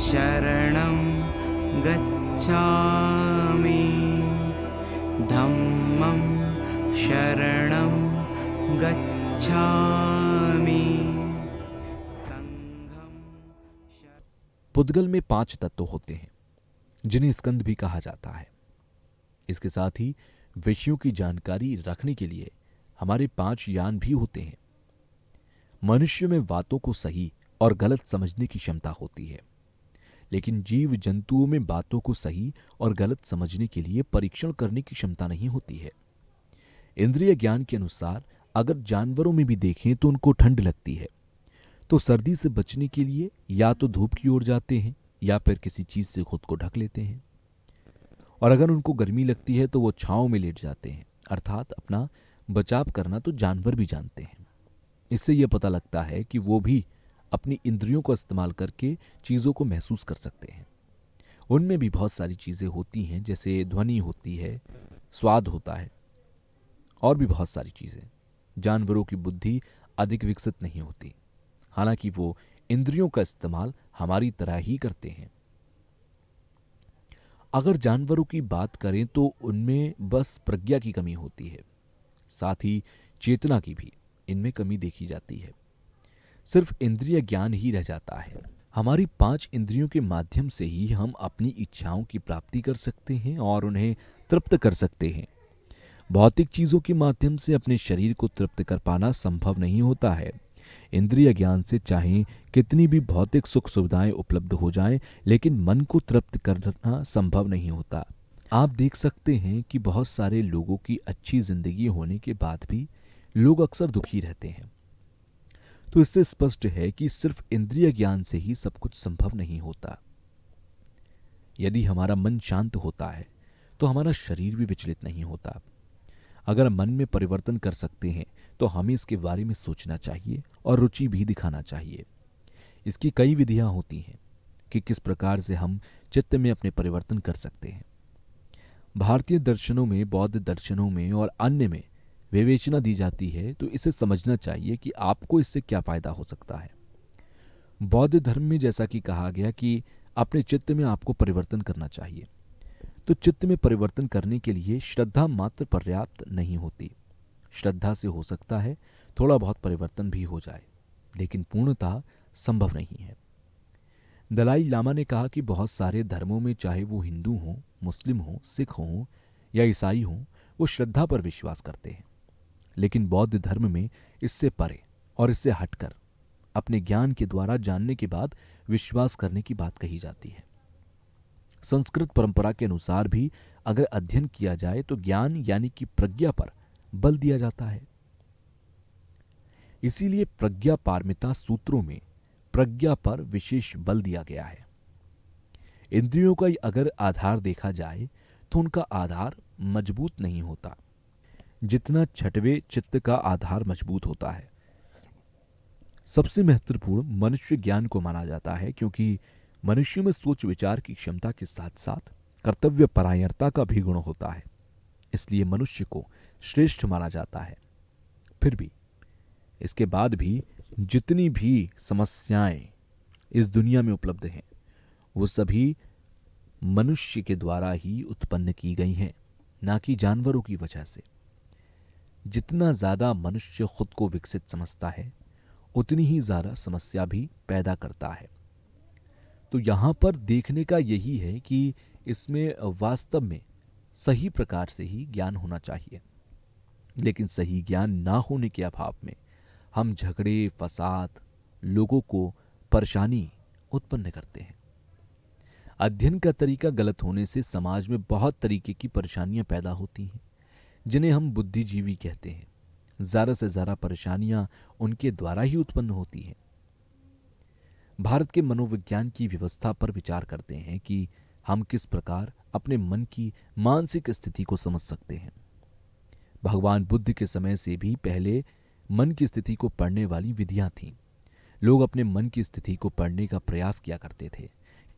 शरणं गच्छामि धम्मं शरणं गच्छामि संघं पुद्गल में 5 तत्व होते हैं जिन्हें स्कंद भी कहा जाता है। इसके साथ ही विषयों की जानकारी रखने के लिए हमारे 5 यान भी होते हैं। मनुष्य में बातों को सही और गलत समझने की क्षमता होती है, लेकिन जीव जंतुओं में बातों को सही और गलत समझने के लिए परीक्षण करने की क्षमता नहीं होती है। इंद्रिय ज्ञान के अनुसार अगर जानवरों में भी देखें तो उनको ठंड लगती है तो सर्दी से बचने के लिए या तो धूप की ओर जाते हैं या फिर किसी चीज से खुद को ढक लेते हैं, और अगर उनको गर्मी लगती है तो वो छांव में लेट जाते हैं। अर्थात अपना बचाव करना तो जानवर भी जानते हैं। इससे यह पता लगता है कि वो भी अपनी इंद्रियों का इस्तेमाल करके चीज़ों को महसूस कर सकते हैं। उनमें भी बहुत सारी चीज़ें होती हैं, जैसे ध्वनि होती है, स्वाद होता है और भी बहुत सारी चीज़ें। जानवरों की बुद्धि अधिक विकसित नहीं होती, हालांकि वो इंद्रियों का इस्तेमाल हमारी तरह ही करते हैं। अगर जानवरों की बात करें तो उनमें बस प्रज्ञा की कमी होती है, साथ ही चेतना की भी इनमें कमी देखी जाती है। सिर्फ इंद्रिय ज्ञान ही रह जाता है। हमारी 5 इंद्रियों के माध्यम से ही हम अपनी इच्छाओं की प्राप्ति कर सकते हैं और उन्हें तृप्त कर सकते हैं। भौतिक चीजों के माध्यम से अपने शरीर को तृप्त कर पाना संभव नहीं होता है। इंद्रिय ज्ञान से चाहे कितनी भी भौतिक सुख सुविधाएं उपलब्ध हो जाएं, लेकिन मन को तृप्त करना संभव नहीं होता। आप देख सकते हैं कि बहुत सारे लोगों की अच्छी जिंदगी होने के बाद भी लोग अक्सर दुखी रहते हैं। तो इससे स्पष्ट है कि सिर्फ इंद्रिय ज्ञान से ही सब कुछ संभव नहीं होता। यदि हमारा मन शांत होता है तो हमारा शरीर भी विचलित नहीं होता। अगर मन में परिवर्तन कर सकते हैं तो हमें इसके बारे में सोचना चाहिए और रुचि भी दिखाना चाहिए। इसकी कई विधियां होती हैं कि किस प्रकार से हम चित्त में अपने परिवर्तन कर सकते हैं। भारतीय दर्शनों में, बौद्ध दर्शनों में और अन्य में विवेचना दी जाती है, तो इसे समझना चाहिए कि आपको इससे क्या फायदा हो सकता है। बौद्ध धर्म में जैसा कि कहा गया कि अपने चित्त में आपको परिवर्तन करना चाहिए, तो चित्त में परिवर्तन करने के लिए श्रद्धा मात्र पर्याप्त नहीं होती। श्रद्धा से हो सकता है थोड़ा बहुत परिवर्तन भी हो जाए, लेकिन पूर्णतः संभव नहीं है। दलाई लामा ने कहा कि बहुत सारे धर्मों में, चाहे वो हिंदू हों, मुस्लिम हों, सिख हों या ईसाई हों, वो श्रद्धा पर विश्वास करते हैं, लेकिन बौद्ध धर्म में इससे परे और इससे हटकर अपने ज्ञान के द्वारा जानने के बाद विश्वास करने की बात कही जाती है। संस्कृत परंपरा के अनुसार भी अगर अध्ययन किया जाए तो ज्ञान यानी कि प्रज्ञा पर बल दिया जाता है। इसीलिए प्रज्ञा पारमिता सूत्रों में प्रज्ञा पर विशेष बल दिया गया है। इंद्रियों का अगर आधार देखा जाए तो उनका आधार मजबूत नहीं होता, जितना छठवें चित्त का आधार मजबूत होता है। सबसे महत्वपूर्ण मनुष्य ज्ञान को माना जाता है, क्योंकि मनुष्य में सोच विचार की क्षमता के साथ साथ कर्तव्य परायणता का भी गुण होता है, इसलिए मनुष्य को श्रेष्ठ माना जाता है। फिर भी इसके बाद भी जितनी भी समस्याएं इस दुनिया में उपलब्ध हैं, वो सभी मनुष्य के द्वारा ही उत्पन्न की गई हैं, ना कि जानवरों की वजह से। जितना ज्यादा मनुष्य खुद को विकसित समझता है, उतनी ही ज्यादा समस्या भी पैदा करता है। तो यहां पर देखने का यही है कि इसमें वास्तव में सही प्रकार से ही ज्ञान होना चाहिए, लेकिन सही ज्ञान ना होने के अभाव में हम झगड़े, फसाद, लोगों को परेशानी उत्पन्न करते हैं। अध्ययन का तरीका गलत होने से समाज में बहुत तरीके की परेशानियां पैदा होती हैं, जिन्हें हम बुद्धिजीवी कहते हैं। ज्यादा से ज्यादा परेशानियां उनके द्वारा ही उत्पन्न होती हैं। भारत के मनोविज्ञान की व्यवस्था पर विचार करते हैं कि हम किस प्रकार अपने मन की मानसिक स्थिति को समझ सकते हैं। भगवान बुद्ध के समय से भी पहले मन की स्थिति को पढ़ने वाली विधियां थीं। लोग अपने मन की स्थिति को पढ़ने का प्रयास किया करते थे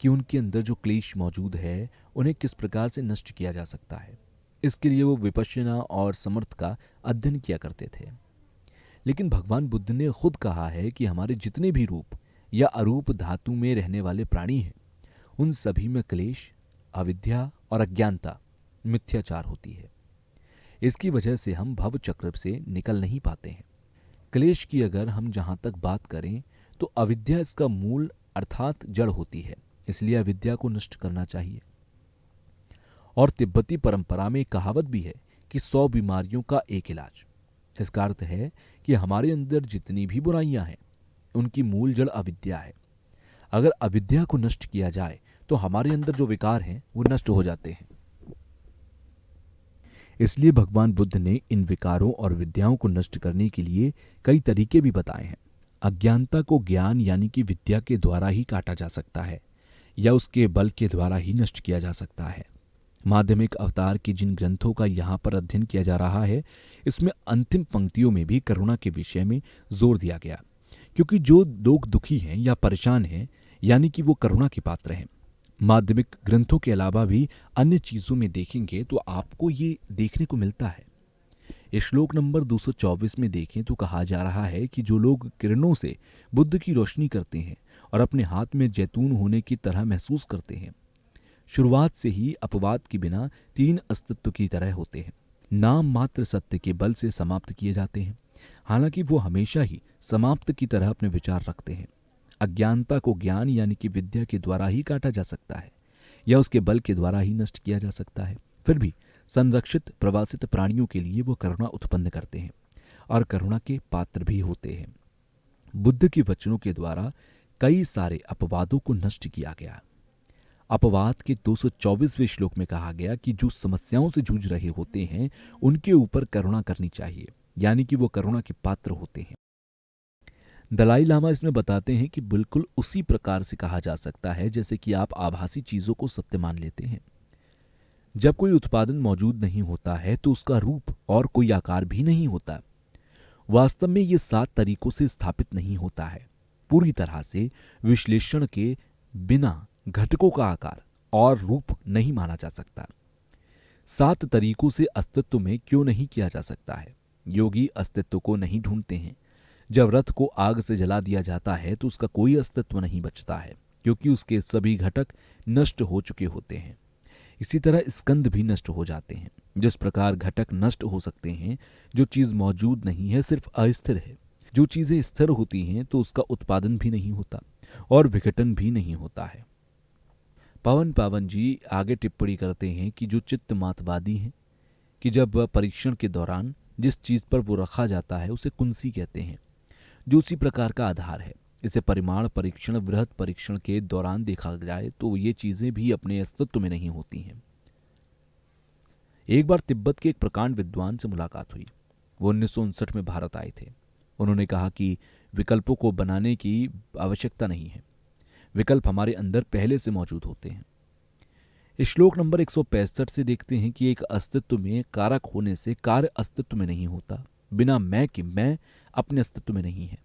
कि उनके अंदर जो क्लेश मौजूद है उन्हें किस प्रकार से नष्ट किया जा सकता है। इसके लिए वो विपश्यना और समर्थ का अध्ययन किया करते थे। लेकिन भगवान बुद्ध ने खुद कहा है कि हमारे जितने भी रूप या अरूप धातु में रहने वाले प्राणी हैं, उन सभी में क्लेश, अविद्या और अज्ञानता, मिथ्याचार होती है। इसकी वजह से हम भव चक्र से निकल नहीं पाते हैं। क्लेश की अगर हम जहां तक बात करें तो अविद्या इसका मूल अर्थात जड़ होती है, इसलिए अविद्या को नष्ट करना चाहिए। और तिब्बती परंपरा में एक कहावत भी है कि 100 बीमारियों का एक इलाज। इसका अर्थ है कि हमारे अंदर जितनी भी बुराइयां हैं उनकी मूल जड़ अविद्या है। अगर अविद्या को नष्ट किया जाए तो हमारे अंदर जो विकार हैं वो नष्ट हो जाते हैं। इसलिए भगवान बुद्ध ने इन विकारों और विद्याओं को नष्ट करने के लिए कई तरीके भी बताए हैं। अज्ञानता को ज्ञान यानी कि विद्या के द्वारा ही काटा जा सकता है या उसके बल के द्वारा ही नष्ट किया जा सकता है। माध्यमिक अवतार के जिन ग्रंथों का यहाँ पर अध्ययन किया जा रहा है, इसमें अंतिम पंक्तियों में भी करुणा के विषय में जोर दिया गया, क्योंकि जो लोग दुखी हैं या परेशान हैं यानी कि वो करुणा के पात्र हैं। माध्यमिक ग्रंथों के अलावा भी अन्य चीजों में देखेंगे तो आपको ये देखने को मिलता है। श्लोक नंबर 224 में देखें तो कहा जा रहा है कि जो लोग किरणों से बुद्ध की रोशनी करते हैं और अपने हाथ में जैतून होने की तरह महसूस करते हैं, शुरुआत से ही अपवाद के बिना 3 अस्तित्व की तरह होते हैं। नाम मात्र सत्य के बल से समाप्त किए जाते हैं, हालांकि वो हमेशा ही समाप्त की तरह अपने विचार रखते हैं। अज्ञानता को ज्ञान यानी कि विद्या के द्वारा ही काटा जा सकता है या उसके बल के द्वारा ही नष्ट किया जा सकता है। फिर भी संरक्षित प्रवासित प्राणियों के लिए वो करुणा उत्पन्न करते हैं और करुणा के पात्र भी होते हैं। बुद्ध के वचनों के द्वारा कई सारे अपवादों को नष्ट किया गया। अपवाद के 224वें श्लोक में कहा गया कि जो समस्याओं से जूझ रहे होते हैं उनके ऊपर करुणा करनी चाहिए, यानी कि वो करुणा के पात्र होते हैं। दलाई लामा इसमें बताते हैं कि बिल्कुल उसी प्रकार से कहा जा सकता है जैसे कि आप आभासी चीजों को सत्य मान लेते हैं। जब कोई उत्पादन मौजूद नहीं होता है तो उसका रूप और कोई आकार भी नहीं होता। वास्तव में ये 7 तरीकों से स्थापित नहीं होता है। पूरी तरह से विश्लेषण के बिना घटकों का आकार और रूप नहीं माना जा सकता। 7 तरीकों से अस्तित्व में क्यों नहीं किया जा सकता है? योगी अस्तित्व को नहीं ढूंढते हैं। जब रथ को आग से जला दिया जाता है तो उसका कोई अस्तित्व नहीं बचता है, क्योंकि उसके सभी घटक नष्ट हो चुके होते हैं। इसी तरह स्कंद भी नष्ट हो जाते हैं। जिस प्रकार घटक नष्ट हो सकते हैं, जो चीज मौजूद नहीं है सिर्फ अस्थिर है। जो चीजें स्थिर होती हैं तो उसका उत्पादन भी नहीं होता और विघटन भी नहीं होता है। पवन पावन जी आगे टिप्पणी करते हैं कि जो चित्त मातवादी हैं कि जब परीक्षण के दौरान जिस चीज पर वो रखा जाता है उसे कुंसी कहते हैं, जो उसी प्रकार का आधार है। इसे परिमाण परीक्षण वृहद परीक्षण के दौरान देखा जाए तो ये चीजें भी अपने अस्तित्व में नहीं होती हैं। एक बार तिब्बत के एक प्रकांड विद्वान से मुलाकात हुई। वो 1959 में भारत आए थे। उन्होंने कहा कि विकल्पों को बनाने की आवश्यकता नहीं है, विकल्प हमारे अंदर पहले से मौजूद होते हैं। इस श्लोक नंबर 165 से देखते हैं कि एक अस्तित्व में कारक होने से कार्य अस्तित्व में नहीं होता। बिना मैं कि मैं अपने अस्तित्व में नहीं है।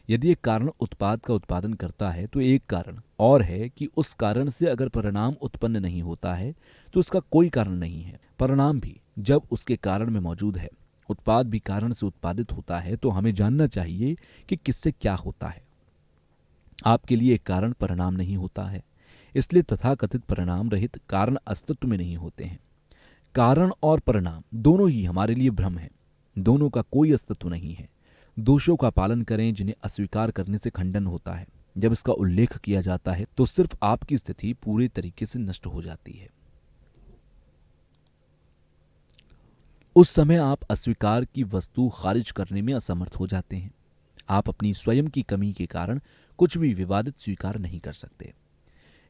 यदि एक कारण उत्पाद का उत्पादन करता है तो एक कारण और है कि उस कारण से अगर परिणाम उत्पन्न नहीं होता है तो उसका कोई कारण नहीं है। परिणाम भी जब उसके कारण में मौजूद है, उत्पाद भी कारण से उत्पादित होता है, तो हमें जानना चाहिए कि किससे क्या होता है। आपके लिए एक कारण परिणाम नहीं होता है, इसलिए तथाकथित परिणाम रहित कारण अस्तित्व में नहीं होते हैं। कारण और परिणाम दोनों ही हमारे लिए भ्रम है, दोनों का कोई अस्तित्व नहीं है। दोषों का पालन करें जिन्हें अस्वीकार करने से खंडन होता है। जब इसका उल्लेख किया जाता है तो सिर्फ आपकी स्थिति पूरे तरीके से नष्ट हो जाती है। उस समय आप अस्वीकार की वस्तु खारिज करने में असमर्थ हो जाते हैं। आप अपनी स्वयं की कमी के कारण कुछ भी विवादित स्वीकार नहीं कर सकते।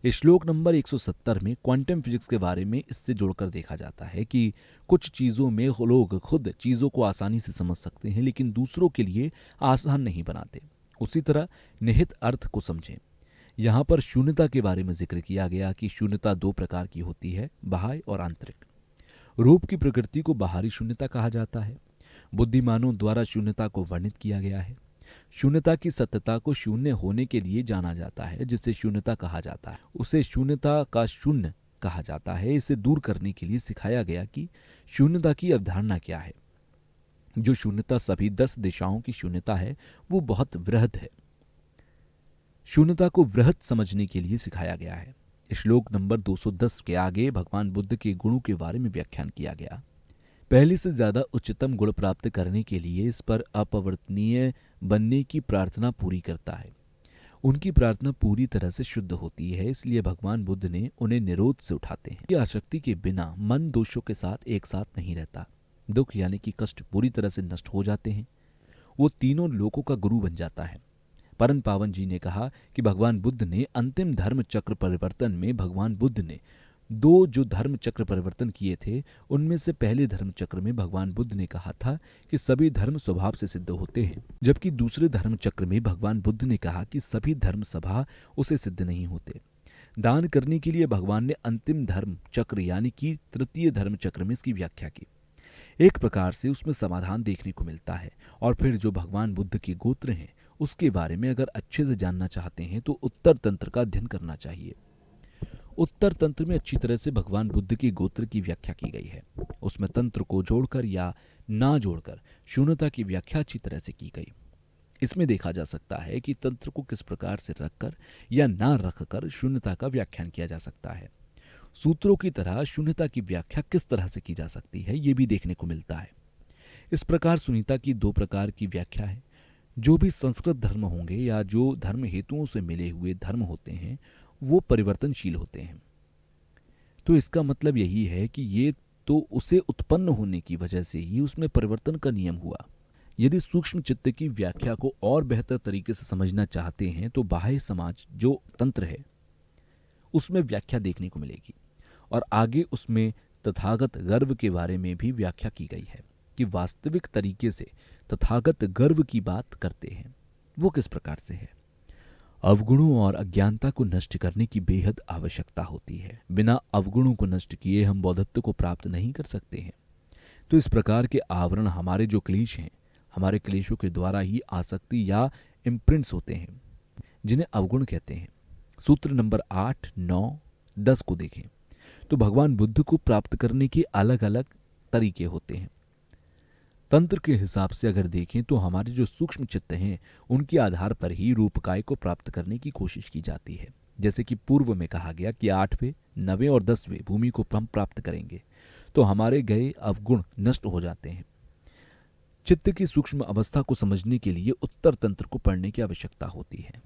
इस श्लोक नंबर 170 में क्वांटम फिजिक्स के बारे में इससे जोड़कर देखा जाता है कि कुछ चीज़ों में लोग खुद चीज़ों को आसानी से समझ सकते हैं, लेकिन दूसरों के लिए आसान नहीं बनाते। उसी तरह निहित अर्थ को समझें। यहाँ पर शून्यता के बारे में जिक्र किया गया कि शून्यता 2 प्रकार की होती है, बाह्य और आंतरिक। रूप की प्रकृति को बाहरी शून्यता कहा जाता है। बुद्धिमानों द्वारा शून्यता को वर्णित किया गया है। शून्यता की सत्यता को शून्य होने के लिए जाना जाता है, जिसे शून्यता कहा जाता है। उसे शून्यता का शून्य कहा जाता है। इसे दूर करने के लिए सिखाया गया कि शून्यता की अवधारणा क्या है। जो शून्यता सभी 10 दिशाओं की शून्यता है वो बहुत वृहद है। शून्यता को वृहद समझने के लिए सिखाया गया है। श्लोक नंबर 210 के आगे भगवान बुद्ध के गुणों के बारे में व्याख्यान किया गया। पहले से ज्यादा उच्चतम गुण प्राप्त करने के लिए इस पर अपरिवर्तनीय बनने की प्रार्थना पूरी करता है। उनकी प्रार्थना पूरी तरह से शुद्ध होती है, इसलिए भगवान बुद्ध ने उन्हें निरोध से उठाते हैं। ये आसक्ति के बिना मन दोषों के साथ एक साथ नहीं रहता। दुख यानी कि कष्ट पूरी तरह से नष्ट हो जाते हैं। वो तीनों लोकों का गुरु बन जाता है। परम पावन जी ने कहा कि भगवान बुद्ध ने अंतिम धर्म चक्र परिवर्तन में भगवान बुद्ध ने दो जो धर्म चक्र परिवर्तन किए थे, उनमें से पहले धर्म चक्र में भगवान बुद्ध ने कहा था कि सभी धर्म स्वभाव से सिद्ध होते हैं, जबकि दूसरे धर्म चक्र में भगवान बुद्ध ने कहा कि सभी धर्म स्वभाव उसे सिद्ध नहीं होते। दान करने के लिए भगवान ने अंतिम धर्म चक्र यानी कि तृतीय धर्म चक्र में इसकी व्याख्या की। एक प्रकार से उसमें समाधान देखने को मिलता है। और फिर जो भगवान बुद्ध के गोत्र हैं उसके बारे में अगर अच्छे से जानना चाहते हैं तो उत्तर तंत्र का अध्ययन करना चाहिए। उत्तर तंत्र में अच्छी तरह से भगवान बुद्ध के गोत्र की व्याख्या की गई है। उसमें तंत्र को जोड़कर या ना जोड़कर शून्यता की व्याख्या अच्छी तरह से की गई। इसमें देखा जा सकता है कि तंत्र को किस प्रकार से रखकर या ना रखकर शून्यता का व्याख्यान किया जा सकता है। सूत्रों की तरह शून्यता की व्याख्या किस तरह से की जा सकती है, ये भी देखने को मिलता है। इस प्रकार शून्यता की दो प्रकार की व्याख्या है। जो भी संस्कृत धर्म होंगे या जो धर्म हेतुओं से मिले हुए धर्म होते हैं वो परिवर्तनशील होते हैं। तो इसका मतलब यही है कि ये तो उसे उत्पन्न होने की वजह से ही उसमें परिवर्तन का नियम हुआ। यदि सूक्ष्म चित्त की व्याख्या को और बेहतर तरीके से समझना चाहते हैं तो बाह्य समाज जो तंत्र है उसमें व्याख्या देखने को मिलेगी। और आगे उसमें तथागत गर्व के बारे में भी व्याख्या की गई है कि वास्तविक तरीके से तथागत गर्व की बात करते हैं वो किस प्रकार से है। अवगुणों और अज्ञानता को नष्ट करने की बेहद आवश्यकता होती है। बिना अवगुणों को नष्ट किए हम बौद्धत्व को प्राप्त नहीं कर सकते हैं। तो इस प्रकार के आवरण हमारे जो क्लेश हैं, हमारे क्लेशों के द्वारा ही आसक्ति या इम्प्रिंट्स होते हैं, जिन्हें अवगुण कहते हैं। सूत्र नंबर 8, 9, 10 को देखें तो भगवान बुद्ध को प्राप्त करने के अलग अलग तरीके होते हैं। तंत्र के हिसाब से अगर देखें तो हमारे जो सूक्ष्म चित्त हैं उनके आधार पर ही रूपकाय को प्राप्त करने की कोशिश की जाती है। जैसे कि पूर्व में कहा गया कि 8वें, 9वें और 10वें भूमि को हम प्राप्त करेंगे तो हमारे गए अवगुण नष्ट हो जाते हैं। चित्त की सूक्ष्म अवस्था को समझने के लिए उत्तर तंत्र को पढ़ने की आवश्यकता होती है।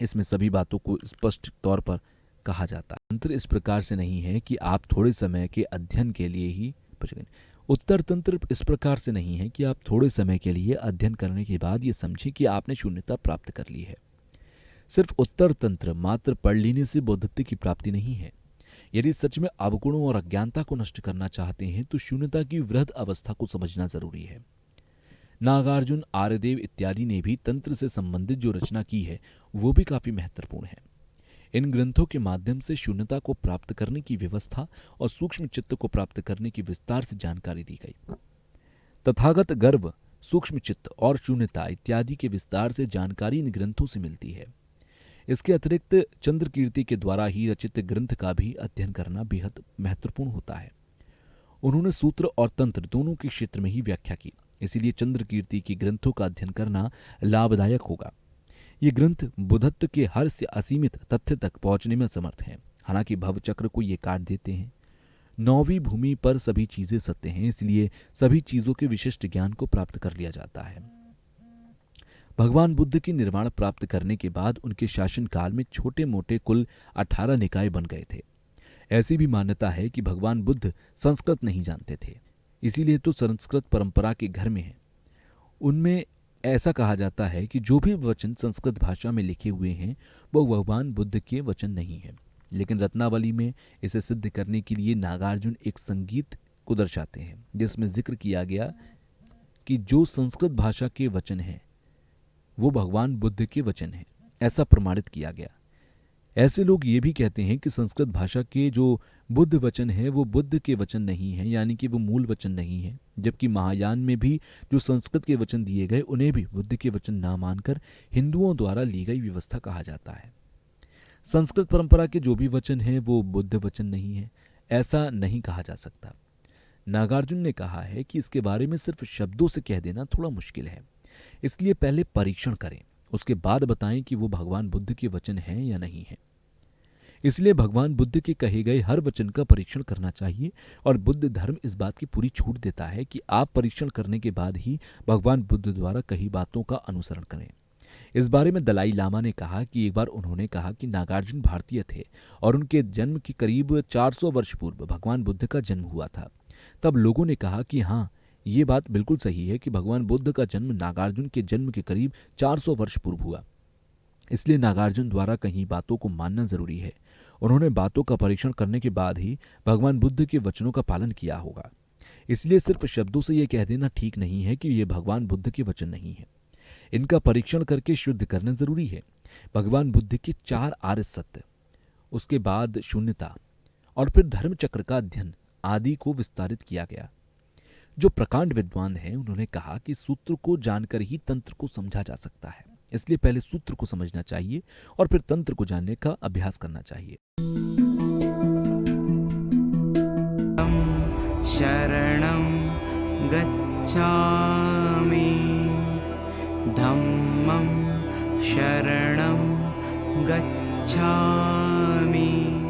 इसमें सभी बातों को स्पष्ट तौर पर कहा जाता है। तंत्र इस प्रकार से नहीं है कि आप थोड़े समय के अध्ययन के लिए ही उत्तर तंत्र इस प्रकार से नहीं है कि आप थोड़े समय के लिए अध्ययन करने के बाद ये समझें कि आपने शून्यता प्राप्त कर ली है। सिर्फ उत्तर तंत्र मात्र पढ़ लेने से बौद्धत्व की प्राप्ति नहीं है। यदि सच में अवगुणों और अज्ञानता को नष्ट करना चाहते हैं तो शून्यता की वृहद अवस्था को समझना जरूरी है। नागार्जुन, आर्यदेव इत्यादि ने भी तंत्र से संबंधित जो रचना की है वो भी काफी महत्वपूर्ण है। इन ग्रंथों के माध्यम से शून्यता को प्राप्त करने की व्यवस्था और सूक्ष्म चित्त को प्राप्त करने की विस्तार से जानकारी दी गई। तथागत गर्व, सूक्ष्म चित्त और शून्यता इत्यादि के विस्तार से जानकारी इन ग्रंथों से मिलती है। इसके अतिरिक्त चंद्रकीर्ति के द्वारा ही रचित ग्रंथ का भी अध्ययन करना बेहद महत्वपूर्ण होता है। उन्होंने सूत्र और तंत्र दोनों के क्षेत्र में ही व्याख्या की, इसीलिए चंद्रकीर्ति के ग्रंथों का अध्ययन करना लाभदायक होगा। ये ग्रंथ बुद्धत्व के हर से असीमित तथ्य तक पहुंचने में समर्थ हैं। हालांकि भव चक्र को ये काट देते हैं। 9वीं भूमि पर सभी चीजें सत्य हैं, इसलिए सभी चीजों के विशिष्ट ज्ञान को प्राप्त कर लिया जाता है। भगवान बुद्ध की निर्वाण प्राप्त करने के बाद उनके शासन काल में छोटे मोटे कुल 18 निकाय बन गए थे। ऐसी भी मान्यता है कि भगवान बुद्ध संस्कृत नहीं जानते थे, इसीलिए तो संस्कृत परंपरा के घर में है। उनमें ऐसा कहा जाता है कि जो भी वचन संस्कृत भाषा में लिखे हुए हैं वो भगवान बुद्ध के वचन नहीं है। लेकिन रत्नावली में इसे सिद्ध करने के लिए नागार्जुन एक संगीत को दर्शाते हैं जिसमें जिक्र किया गया कि जो संस्कृत भाषा के वचन हैं वो भगवान बुद्ध के वचन हैं, ऐसा प्रमाणित किया गया। ऐसे लोग ये भी कहते हैं कि संस्कृत भाषा के जो बुद्ध वचन है वो बुद्ध के वचन नहीं है, यानी कि वो मूल वचन नहीं है। जबकि महायान में भी जो संस्कृत के वचन दिए गए उन्हें भी बुद्ध के वचन ना मानकर हिंदुओं द्वारा ली गई व्यवस्था कहा जाता है। संस्कृत परंपरा के जो भी वचन हैं वो बुद्ध वचन नहीं है, ऐसा नहीं कहा जा सकता। नागार्जुन ने कहा है कि इसके बारे में सिर्फ शब्दों से कह देना थोड़ा मुश्किल है, इसलिए पहले परीक्षण करें, उसके बाद बताएं कि वो भगवान बुद्ध के वचन हैं या नहीं है। इसलिए भगवान बुद्ध के कहे गए हर वचन का परीक्षण करना चाहिए और बुद्ध धर्म इस बात की पूरी छूट देता है कि आप परीक्षण करने के बाद ही भगवान बुद्ध द्वारा कही बातों का अनुसरण करें। इस बारे में दलाई लामा ने कहा कि एक बार उन्होंने कहा कि नागार्जुन भारतीय थे और उनके जन्म के करीब 400 वर्ष पूर्व भगवान बुद्ध का जन्म हुआ था। तब लोगों ने कहा कि हाँ, ये बात बिल्कुल सही है कि भगवान बुद्ध का जन्म नागार्जुन के जन्म के करीब 400 वर्ष पूर्व हुआ, इसलिए नागार्जुन द्वारा कही बातों को मानना जरूरी है। उन्होंने बातों का परीक्षण करने के बाद ही भगवान बुद्ध के वचनों का पालन किया होगा। इसलिए सिर्फ शब्दों से यह कह देना ठीक नहीं है कि ये भगवान बुद्ध के वचन नहीं है। इनका परीक्षण करके शुद्ध करना जरूरी है। भगवान बुद्ध के 4 आर्य सत्य, उसके बाद शून्यता और फिर धर्म चक्र का अध्ययन आदि को विस्तारित किया गया। जो प्रकांड विद्वान हैं उन्होंने कहा कि सूत्र को जानकर ही तंत्र को समझा जा सकता है, इसलिए पहले सूत्र को समझना चाहिए और फिर तंत्र को जानने का अभ्यास करना चाहिए। शरणं गच्छामि धम्मं शरणं गच्छामि